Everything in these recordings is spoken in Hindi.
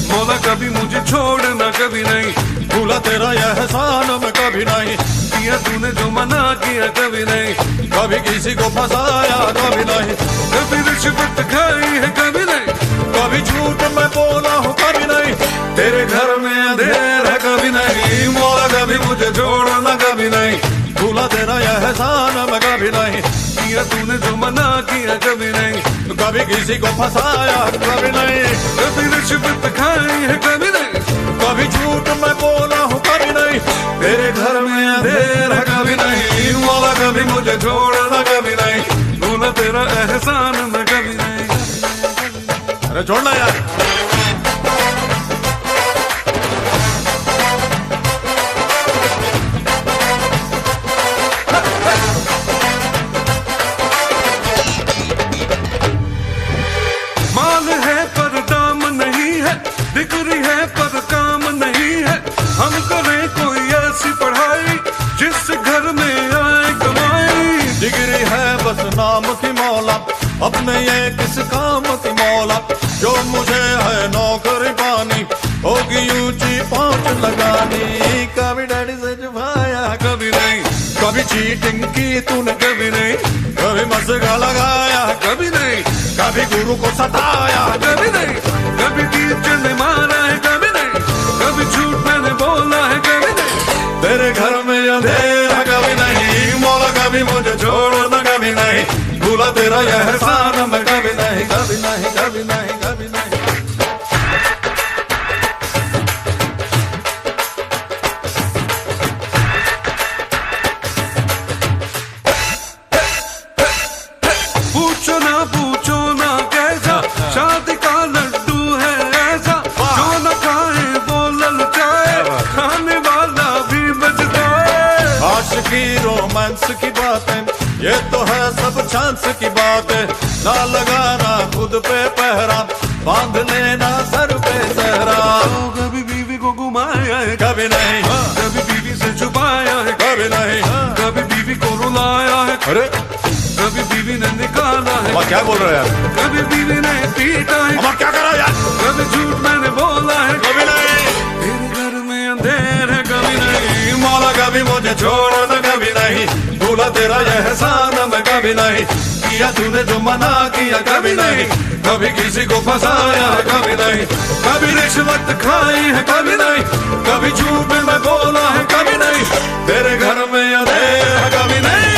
मौला कभी मुझे छोड़ना कभी नहीं, भूला तेरा यह एहसान मैं कभी नहीं, किया तूने जो मना किया कभी नहीं, कभी किसी को फंसाया कभी नहीं, कभी रिश्वत खाई है कभी नहीं, कभी झूठ मैं बोला हूँ कभी नहीं, तेरे घर में अंधेर है कभी नहीं, मौला कभी मुझे छोड़ना कभी नहीं, भूला तेरा यह एहसान मैं कभी नहीं, किया तूने जो मना किया कभी नहीं, कभी किसी को फंसाया कभी नहीं, कभी रिश्वत खाई है कभी नहीं, कभी झूठ मैं बोला हूँ कभी नहीं, तेरे घर में अंधेर है कभी नहीं, मौला कभी मुझे छोड़ना कभी नहीं, भूला तेरा एहसान मैं कभी नहीं। अरे छोड़ना यार। माल है पर दाम नहीं है, डिग्री है पर काम नहीं है, हम करें कोई ऐसी पढ़ाई जिस घर में आए कमाई। डिग्री है बस नाम की मौला, अपने ये किस काम की मौला, जो मुझे है नौकरी पानी, होगी ऊंची पहुंच लगानी, कभी डैडी से छुपाया कभी नहीं, कभी चीटिंग की तूने कभी नहीं, कभी मस्का लगाया कभी नहीं, कभी गुरु को सताया कभी नहीं, कभी टीचर ने मारा है कभी नहीं, कभी झूठ मैंने बोला है कभी नहीं, तेरे घर में अंधेरा कभी नहीं, मौला कभी मुझे छोड़ना कभी नहीं, भूला तेरा यह एहसान मैं कभी नहीं, कभी नहीं, कभी नहीं, कभी नहीं। पूछो ना कैसा शादी का लड्डू है ऐसा, जो न खाए वो ललचाए, खाने वाला भी बच जाए। आशिकी रोमांस की बातें ये तो है सब चांस की बातें, ना लगाना खुद पे पहरा, बांध लेना सर पे सहरा, कभी बीवी को घुमाया है कभी नहीं, कभी बीवी से छुपाया है कभी नहीं, कभी बीवी को रुलाया है, अरे कभी बीवी ने निकाला है, क्या बोल रहे हो यार, कभी बीवी ने पीटा है, क्या करा यार, कभी झूठ मैंने बोला है कभी नहीं, तेरे घर में अंधेर है कभी नहीं, मौला कभी मुझे छोड़ना कभी नहीं, भूला तेरा यह एहसान मैं कभी नहीं, किया तूने जो मना किया कभी नहीं, कभी किसी को फंसाया है कभी नहीं, कभी रिश्वत खाई है कभी नहीं, कभी झूठ मैं बोला है कभी नहीं, तेरे घर में अंधेर है कभी नहीं।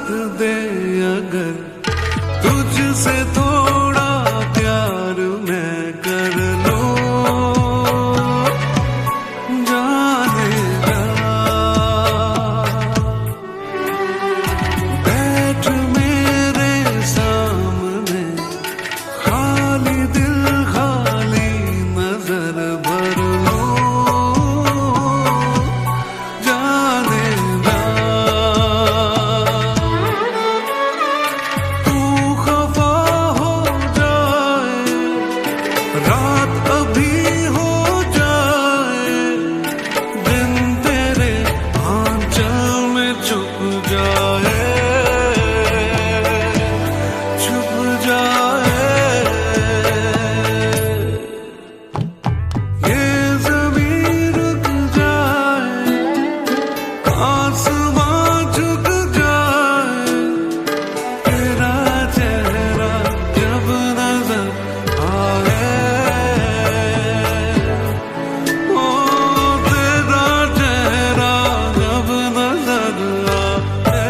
इजाजत दे अगर तुझसे थोड़ा प्यार मैं कर लूं, जाने जा बैठ मेरे सामने, खाली दिल खाली नजर भर लूं, जाने जा तू खफा हो जाए, रात अभी हो जाए, दिन तेरे आंचल में छुप जाए, छुप जाए। ये ज़मीं रुक जाए, आसमां झुक जाए, तेरा चेहरा जब नजर आए, ओ तेरा चेहरा जब नजर आए।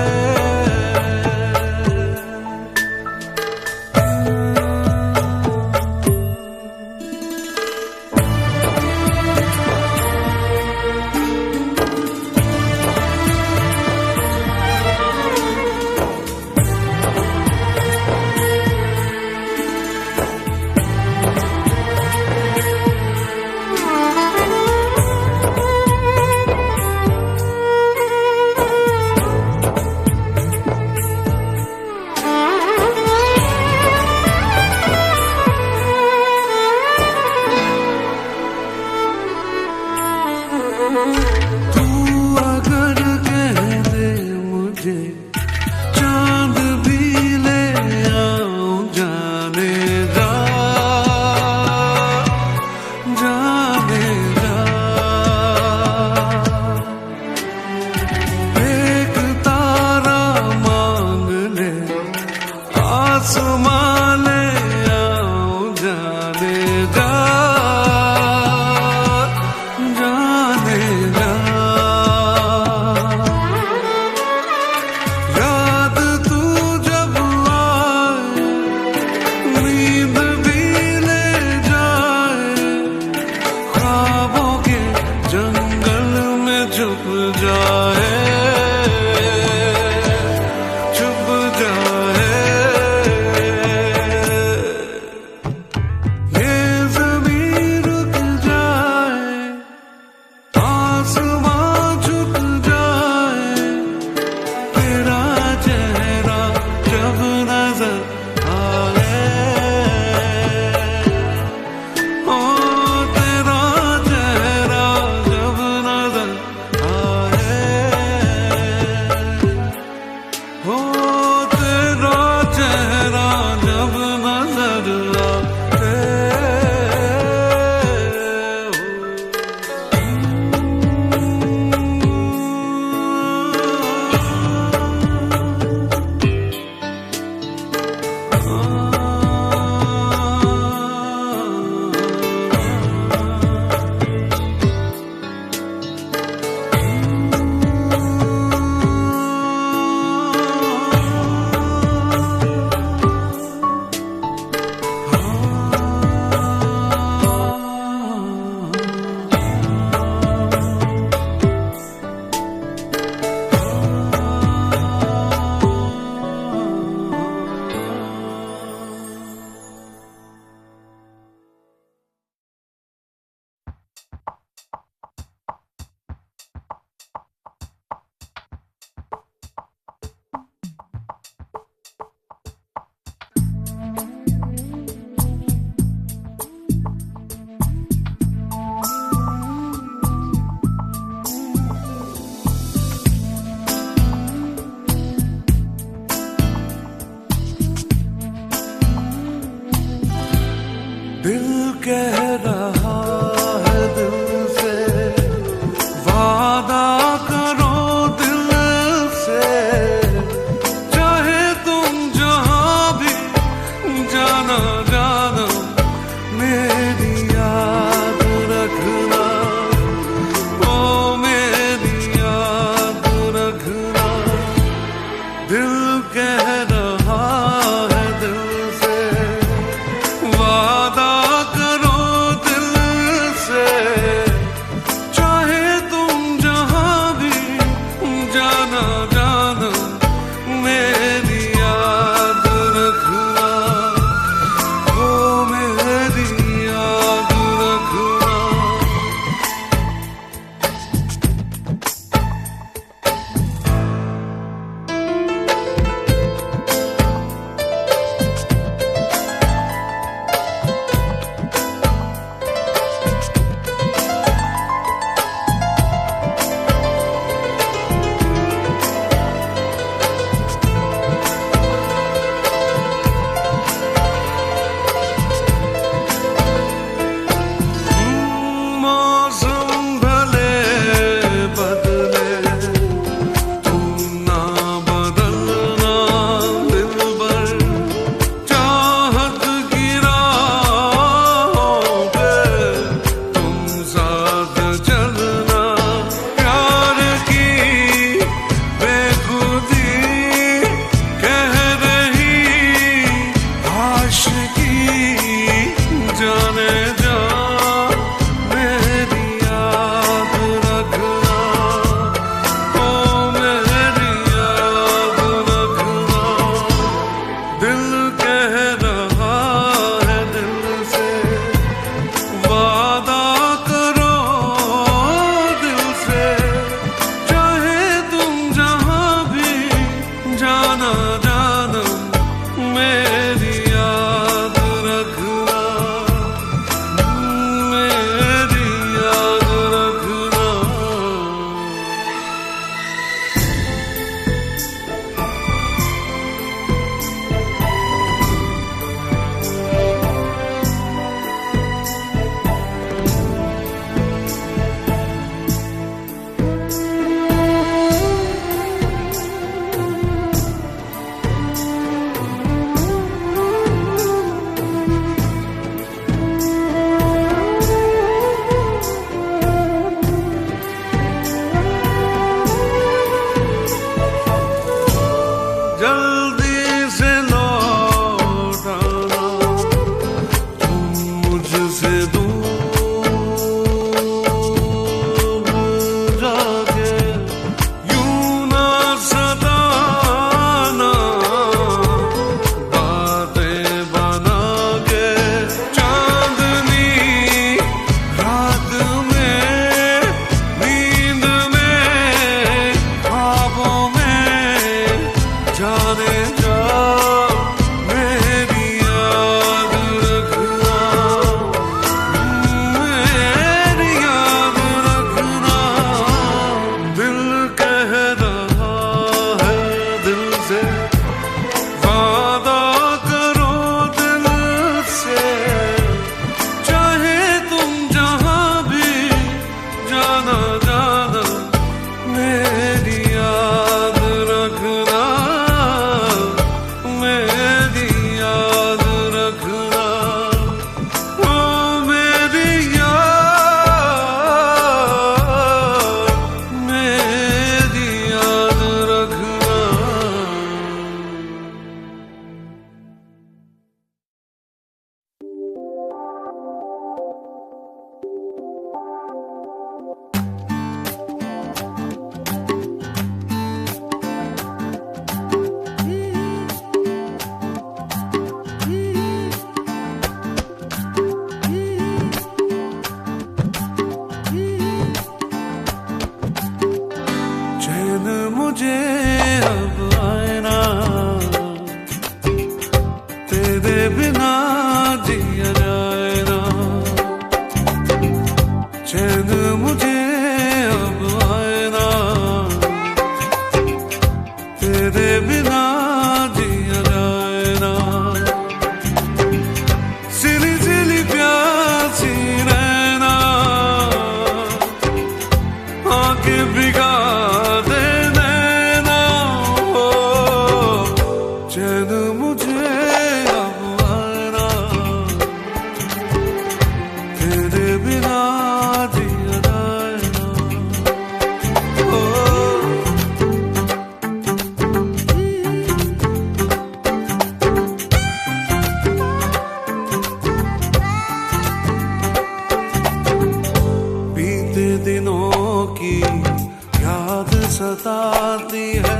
सताती है,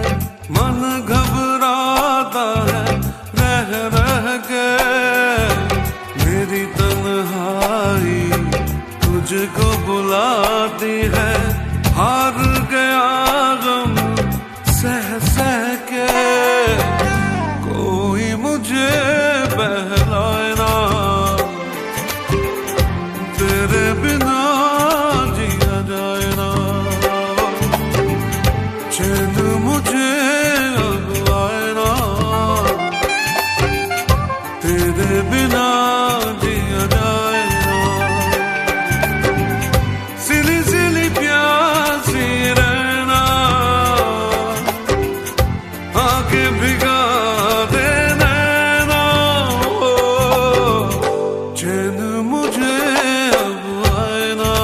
मन घबराता है रह रह के। मेरी तन्हाई तुझको बुलाती है, हार गया गम सह सह के। कोई मुझे बहलाए ना, तेरे बिना जिया जाए ना। चैन मुझे अब आए ना, तेरे बिना जिया जाए ना। सिली सिली प्यासी रहना, आके भिगा दे नैना। चैन मुझे अब आए ना,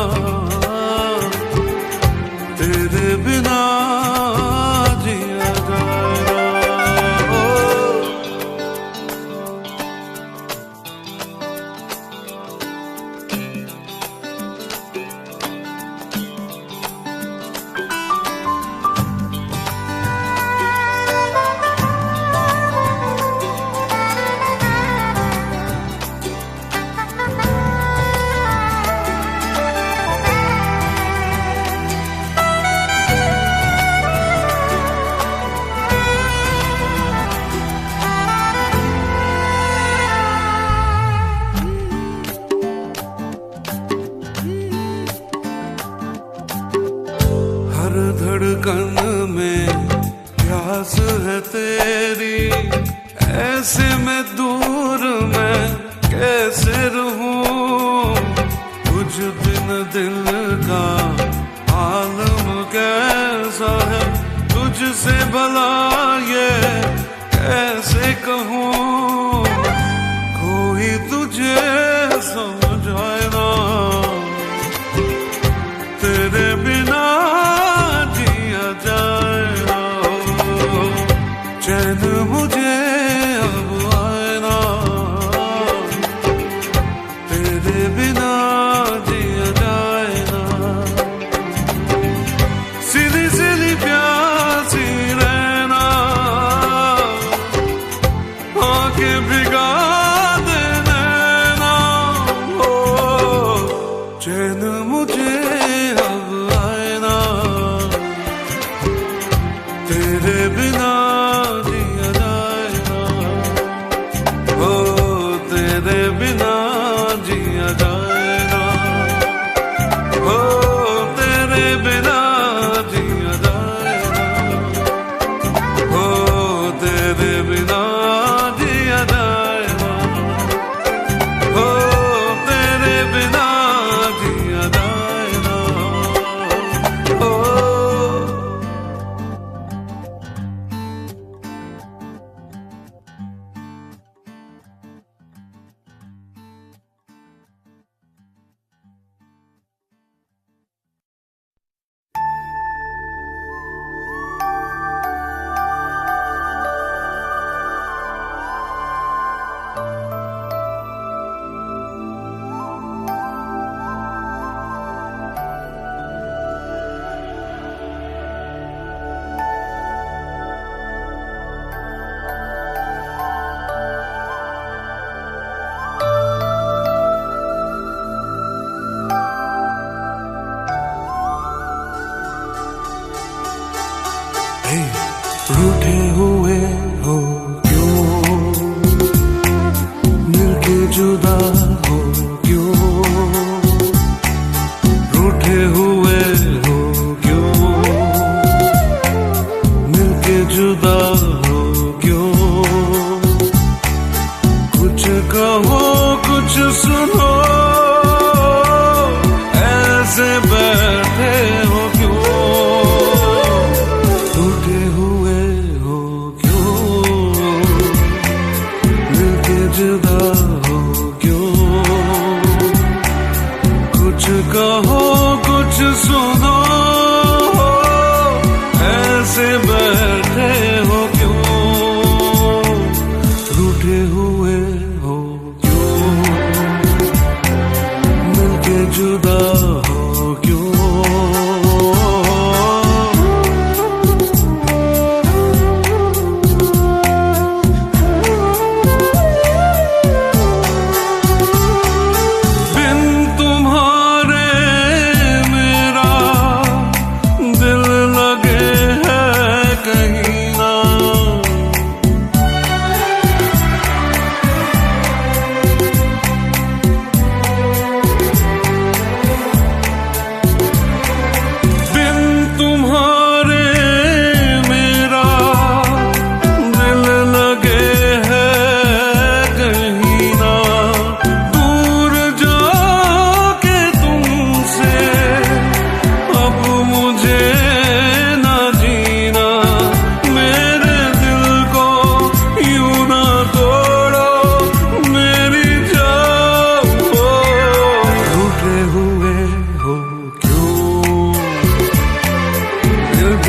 तेरे बिना जिया जाए ना। हर धड़कन में प्यास है तेरी, ऐसे में दूर मैं कैसे रहूं। कुछ दिन दिल का आलम कैसा है, तुझसे भला ये कैसे कहूं। कोई तुझे समझ आए ना, तेरे बिना जिया जाए ना। चैन मुझे अब आए ना, तेरे बिना जिया जाए ना। सिली सिली प्यासी रहना, आके भिगा दे नैना। चैन मुझे अब आए ना, तेरे बिना जिया जाए ना। हो तेरे बिना जिया जाए ना, हो तेरे बिना जिया जाए ना, हो तेरे बिना जिया जाए ना, हो तेरे बिना जिया जाए ना। हो रूठे हुए हो क्यों, मिलके जुदा हो क्यों। रूठे हुए हो क्यों, मिलके जुदा हो क्यों। कुछ कहो कुछ सुनो, ऐसे बैठे हो क्यों। रूठे हुए हो क्यों,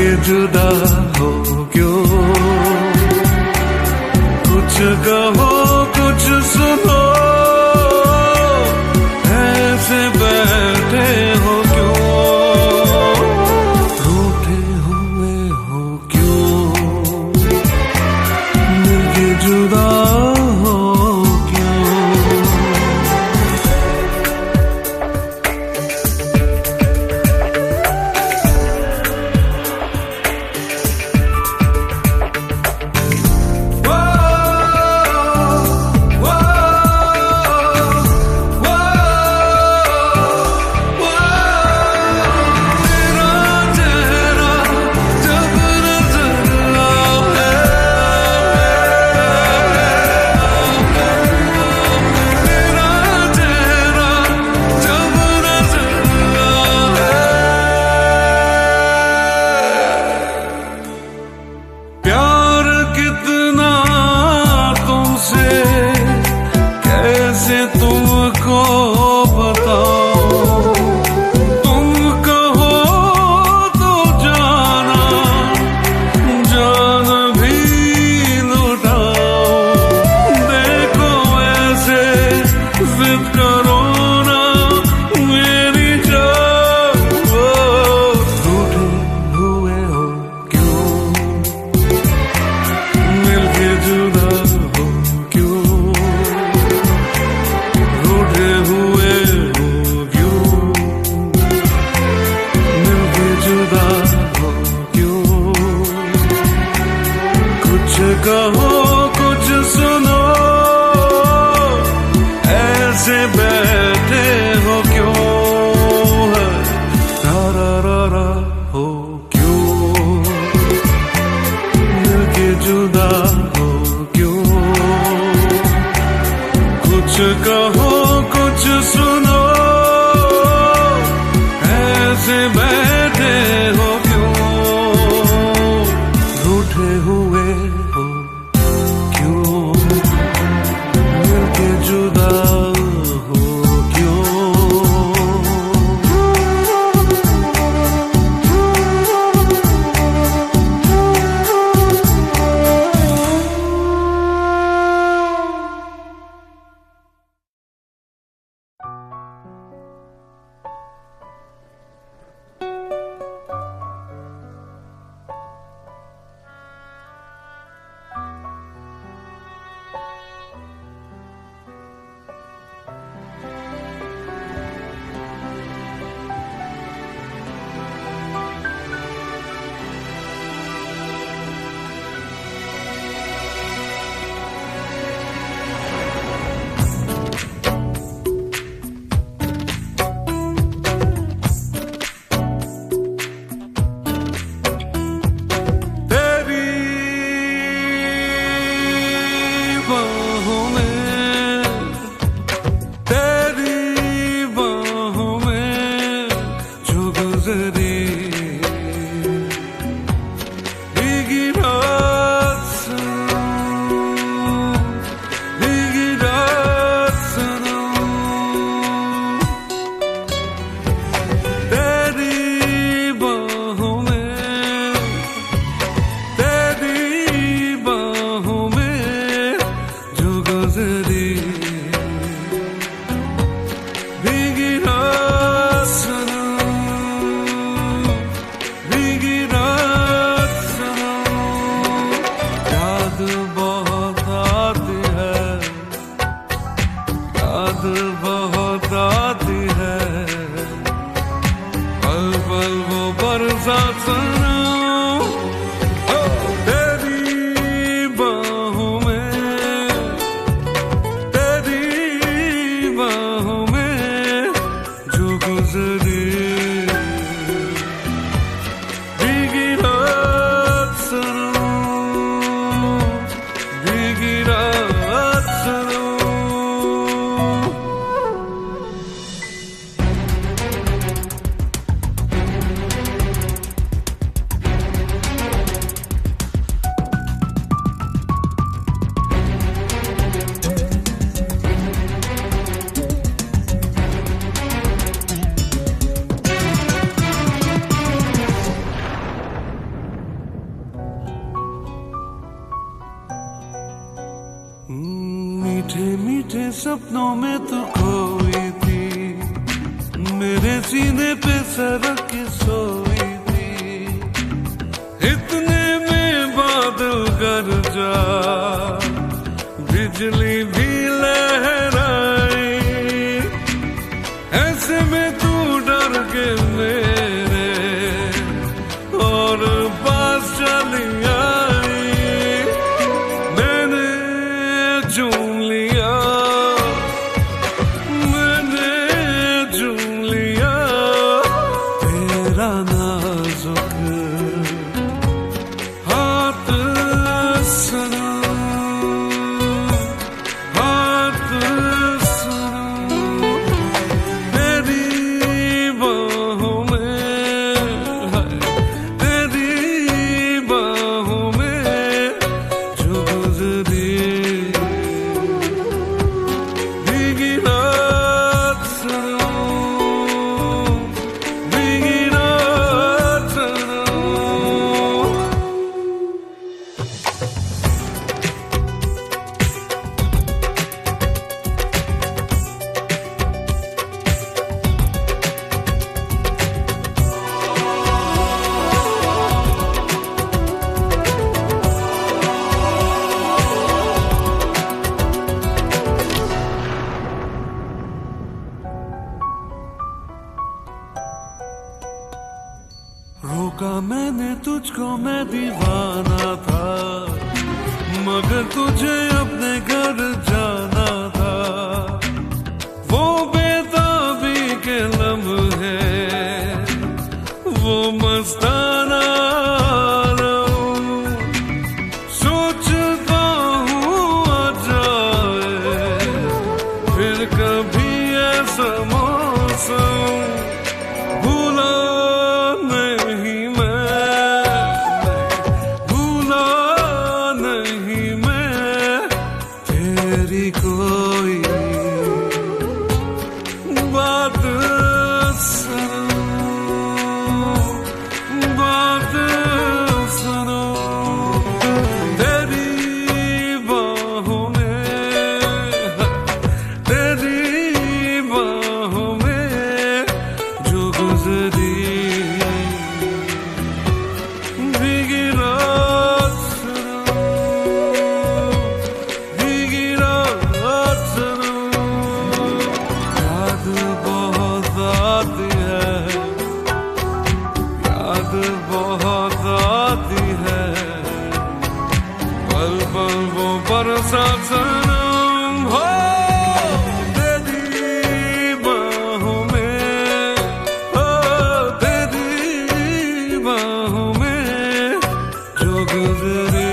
मिलके जुदा हो क्यों, कुछ कहो कुछ सुनो, ऐसे बैठे हो क्यों, रूठे हुए हो क्यों, मिलके जुदा हो क्यों। तुमको बताओ, तुम कहो तो जाना, जान भी लुटाओ, देखो ऐसे जिद करो ना मेरी जान, रूठे हुए हो क्यों, मिलके जुदा हो क्यों, रूठे हुए हो क्यों, मिलके जुदा हो क्यों, कुछ कहो कुछ सुनो, ऐसे बैठे हो क्यों, रा रा रा रा हो क्यों, मिलके जुदा हो क्यों, कुछ कहो कुछ सुनो, ऐसे बैठे हो क्यों, रूठे हुए हो क्यों, मिलके जुदा हो क्यों। मीठे मीठे सपनों में तू खोई थी, मेरे सीने पे सरक के सोई थी। इतने में बादल गरजा, बिजली भी लहराई, ऐसे में तू डर के मेरे और पास चली आई। मैंने चूम लिया, मैंने चूम लिया तेरा नाजुक हाथ सनम, हाथ सनम। तेरी बाहों में, तेरी बाहों में जो गुजरी भीगी रात सनम, भीगी रात सनम। रोका मैंने तुझको, मैं दीवाना था, मगर तुझे अपने घर जाना था। वो बेताबी के लम्हे, वो मस्ताना आलम, सोचता हूँ आ जाए फिर कभी ऐसा मौसम। भूला नहीं मैं, भूला नहीं मैं तेरी कोई बात सनम, बात सुनो। तेरी बाहों में, तेरी बाहों में जो गुजरी भीगी रात सनम, भीगी रात सनम। याद बहुत आती है, याद बहुत आती है, पल पल वो बरसात सनम। हो तेरी बाहों में, हो तेरी बाहों में जो गुजरे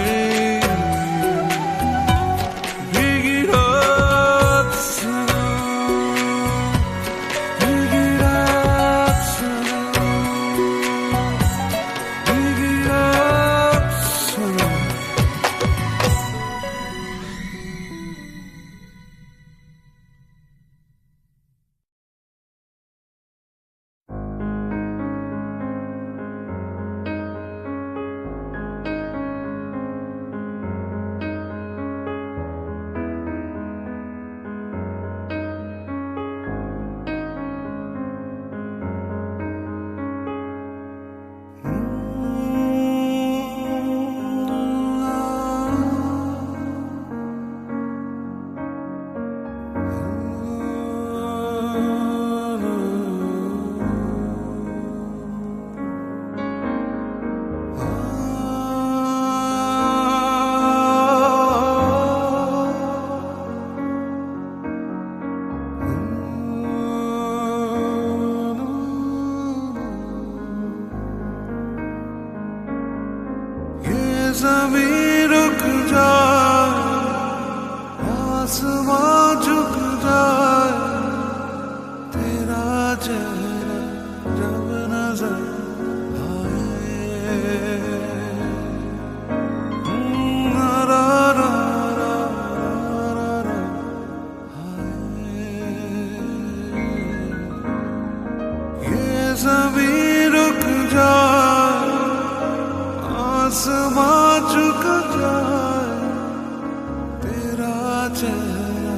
भीगी रात सनम, भीगी रात सनम, भीगी रात सनम। ज़मीं रुक जाए, आसमां झुक जाए, तेरा चेहरा जब नजर आए। रा रा रा रा रा आए। ये ज़मीं रुक जाए, आसमां झुक जाए, तेरा चेहरा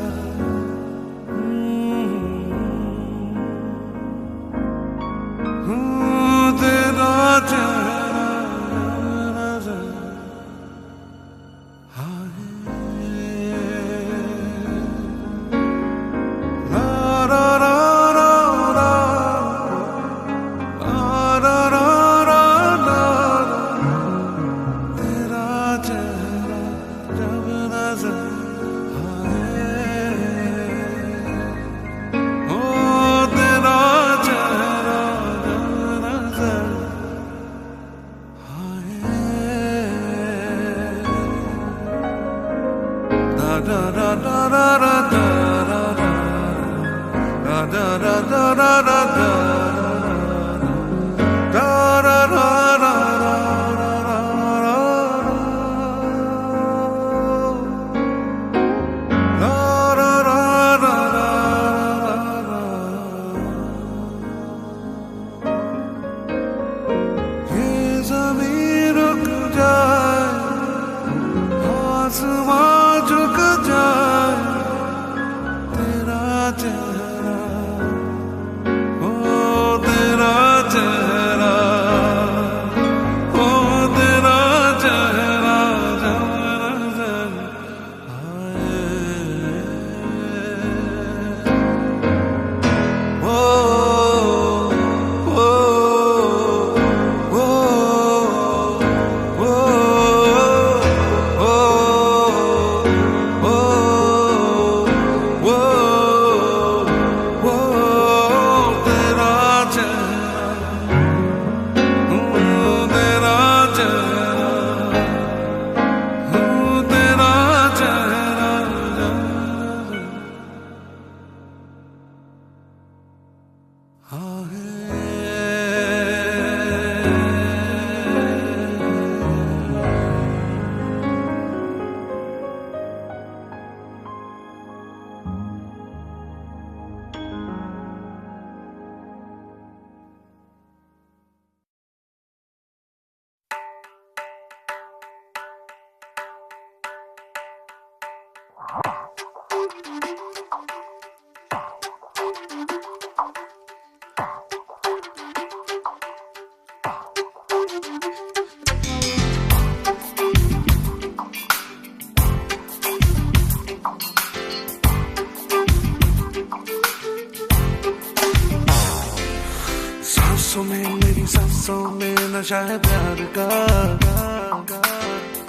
सांसों में मेरी सांसों में नशा है प्यार का,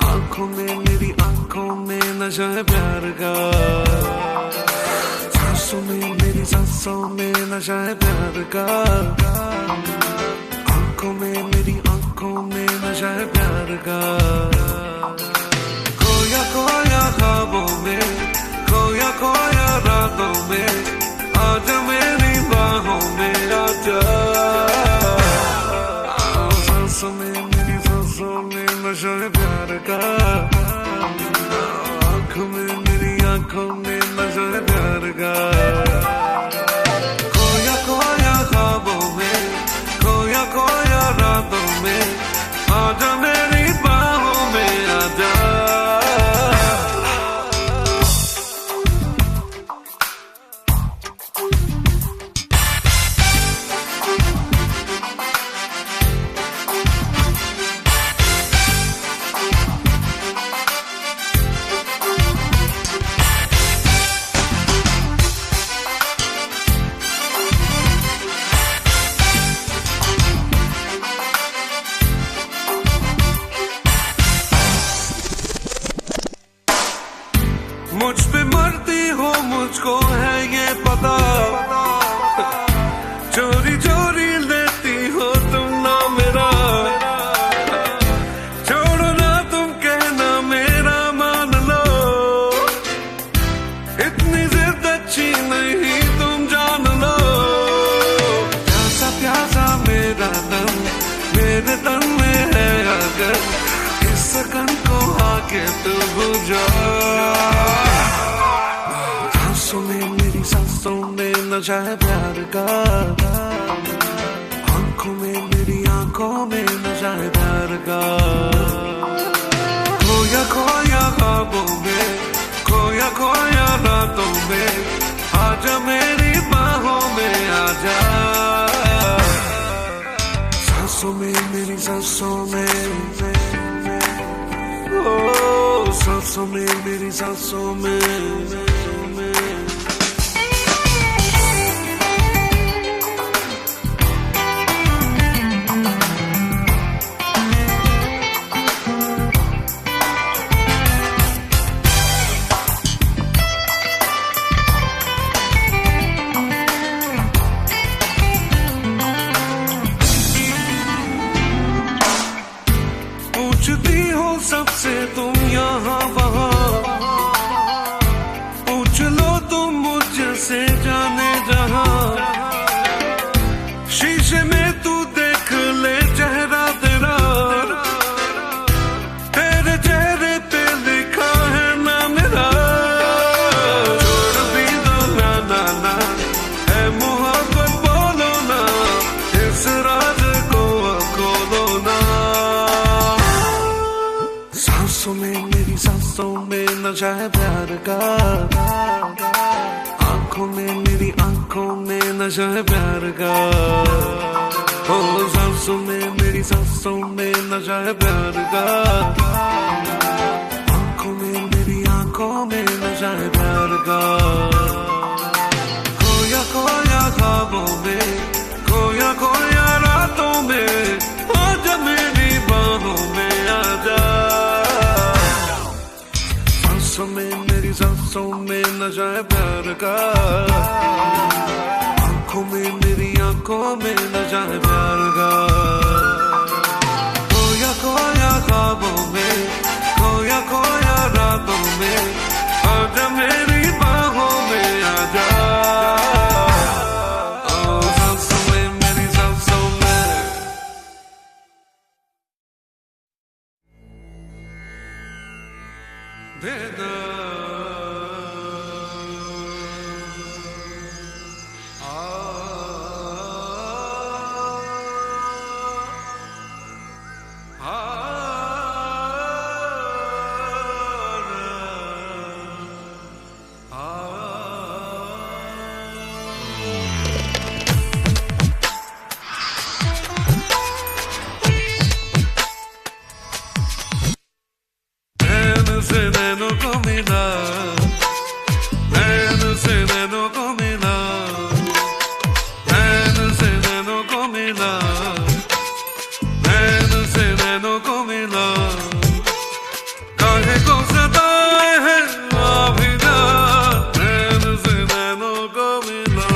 आंखों में मेरी आंखों में नशा है प्यार का। सांसों में मेरी सांसों में नशा है प्यार का, आंखों में मेरी आंखों में नशा है प्यार का। खोया खोया ख्वाबों में, खोया खोया रातों में, आजा मेरी बाहों में आजा। सांसों में मेरी सांसों में नशा है प्यार का, आंखों में मेरी आंखों में नशा है प्यार का। खोया खोया ख्वाबों में, खोया खोया रातों में, आजा मेरी बाहों में आजा। मुझ पे मरती हो मुझको है ये पता, चोरी चोरी लेती हो तुम ना मेरा। छोड़ो ना तुम कहना मेरा मान लो, इतनी जिद अच्छी नहीं तुम जान लो। प्यासा प्यासा मेरा तन मेरे तन में है, अगर इस सकन को आके तू बुझा। सांसों में मेरी सांसों में नशा है प्यार का, आंखों में मेरी आंखों में नशा है प्यार का। खोया खोया ख्वाबों में, खोया खोया रातों में, आजा मेरी बाहों में आजा। सांसों में मेरी सांसों में, ओ सांसों में मेरी सांसों में। पूछती हो सबसे तुम यहाँ वहाँ, सांसों में मेरी सांसों में नशा है प्यार का, आंखों में मेरी आंखों में नशा है प्यार का। ओ सांसों में मेरी सांसों में नशा है प्यार का, आंखों में मेरी आंखों में नशा है प्यार का। खोया खोया ख्वाबों में, खोया खोया रातों में, आजा मेरी बाहों में आजा। सांसों में मेरी सांसों में नशा है प्यार का, आंखों में मेरी आंखों में नशा है प्यार का। खोया खोया ख्वाबों में, खोया खोया रातों में, आजा मेरी बाहों में आजा। सांसों में मेरी सांसों में दे दो से नैनों को मिला, नैन से नैनों को मिला, नैन से नैनों को मिला, नैन से नैनों को मिला। काहे को सताए है अभी जा, नैन से नैनों को मिला,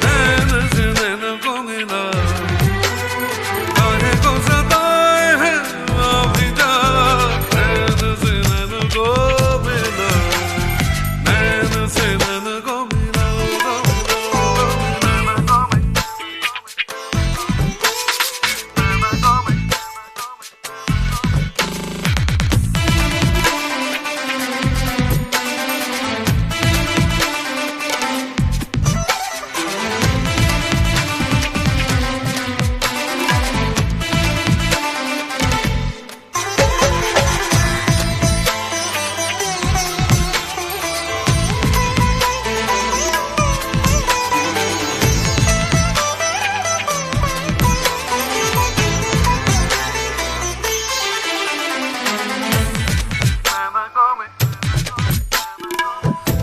नैन से नैनों को मिला। काहे को सताए है अभी जा,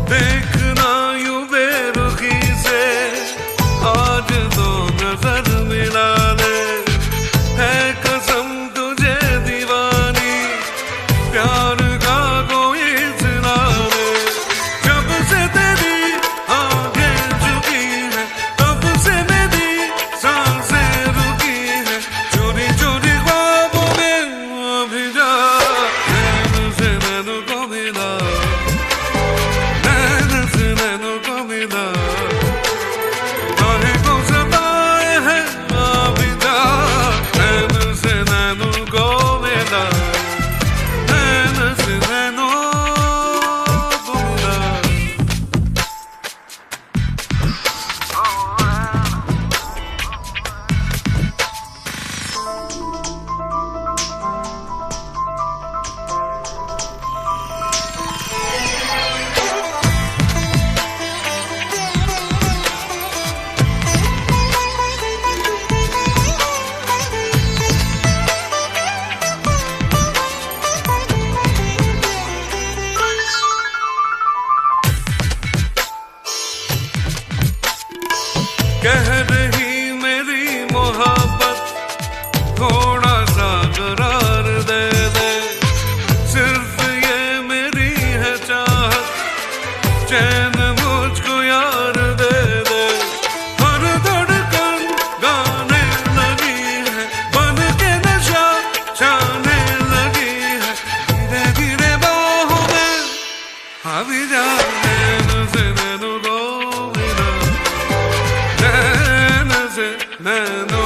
देखना यूं बेरुखी से आज तो नजर मिला ले। है कसम तुझे दीवानी प्यार का कोई सुना ले। जब से तेरी आंखें झुकी है, तब से मेरी सांसें रुकी है। चोरी चोरी ख्वाबों में अभी जा, नैन से नैनों को मिला, नैनों को मिला। काहे को सताए है अभी जा, नैन से नैनों को मिला, नैन से नैनों को मिला। कह रही मेरी मोहब्बत थोड़ा सा करार दे दे। सिर्फ ये मेरी है चाहत, चैन मुझको यार दे दे। हर धड़कन गाने लगी है, बन के नशा छाने लगी है। धीरे धीरे बाहों में अभी जा, नैन से नैनों को मिला, नैन से नैनों